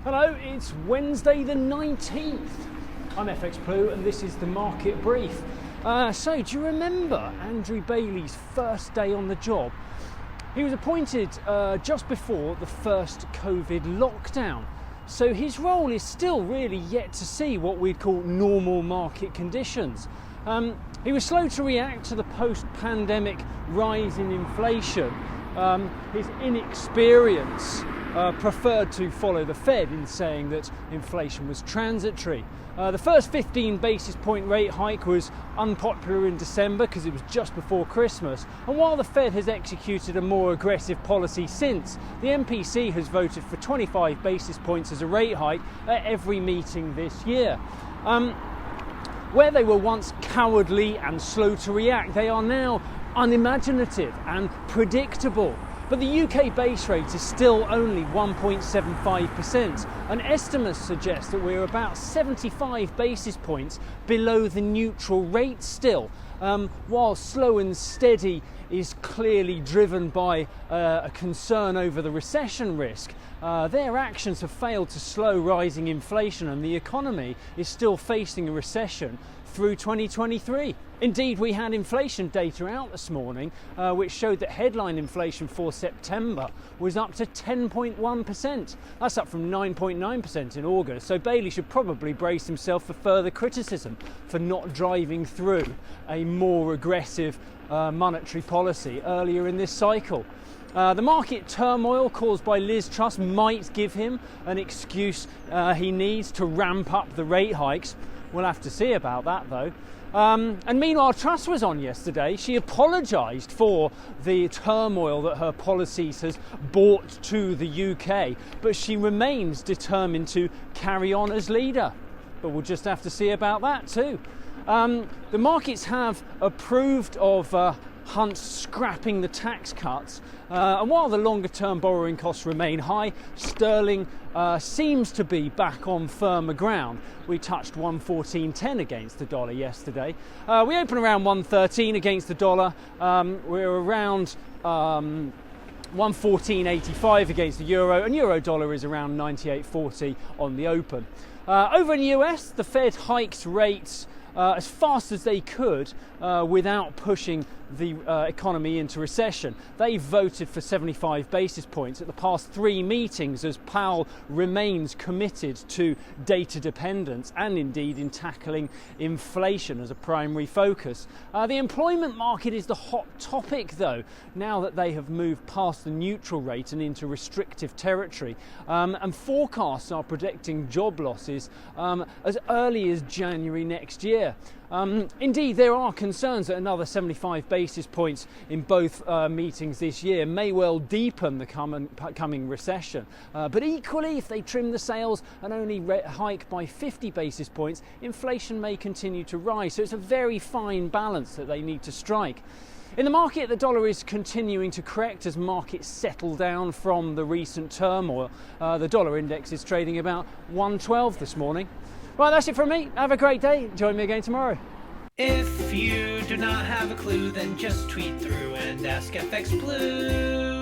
Hello, it's Wednesday the 19th. I'm FxPlew and this is the market brief. So do you remember Andrew Bailey's first day on the job? He was appointed just before the first COVID lockdown. So his role is still really yet to see what we'd call normal market conditions. He was slow to react to the post-pandemic rise in inflation. His inexperience preferred to follow the Fed in saying that inflation was transitory. The first 15 basis point rate hike was unpopular in December because it was just before Christmas. And while the Fed has executed a more aggressive policy since, the MPC has voted for 25 basis points as a rate hike at every meeting this year. Where they were once cowardly and slow to react, they are now unimaginative and predictable. But the UK base rate is still only 1.75%, and estimates suggest that we're about 75 basis points below the neutral rate still. While slow and steady is clearly driven by a concern over the recession risk, their actions have failed to slow rising inflation, and the economy is still facing a recession through 2023. Indeed, we had inflation data out this morning which showed that headline inflation for September was up to 10.1%. That's up from 9.9% in August, so Bailey should probably brace himself for further criticism for not driving through a more aggressive monetary policy earlier in this cycle. The market turmoil caused by Liz Truss might give him an excuse he needs to ramp up the rate hikes. We'll have to see about that though. And meanwhile, Truss was on yesterday. She apologised for the turmoil that her policies has brought to the UK, but she remains determined to carry on as leader. But we'll just have to see about that too. The markets have approved of Hunt scrapping the tax cuts, and while the longer term borrowing costs remain high, sterling seems to be back on firmer ground. We touched 114.10 against the dollar yesterday. We open around 113 against the dollar. We're around 114.85 against the euro, and euro dollar is around 98.40 on the open. Over in the US, the Fed hiked rates as fast as they could without pushing the economy into recession. They voted for 75 basis points at the past three meetings as Powell remains committed to data dependence and indeed in tackling inflation as a primary focus. The employment market is the hot topic though, now that they have moved past the neutral rate and into restrictive territory. And forecasts are predicting job losses as early as January next year. Indeed, there are concerns that another 75 basis points in both meetings this year may well deepen the coming recession. But equally, if they trim the sails and only hike by 50 basis points, inflation may continue to rise. So it's a very fine balance that they need to strike. In the market, the dollar is continuing to correct as markets settle down from the recent turmoil. The dollar index is trading about 112 this morning. Right, that's it from me. Have a great day. Join me again tomorrow. If you do not have a clue, then just tweet through and ask FxPlew.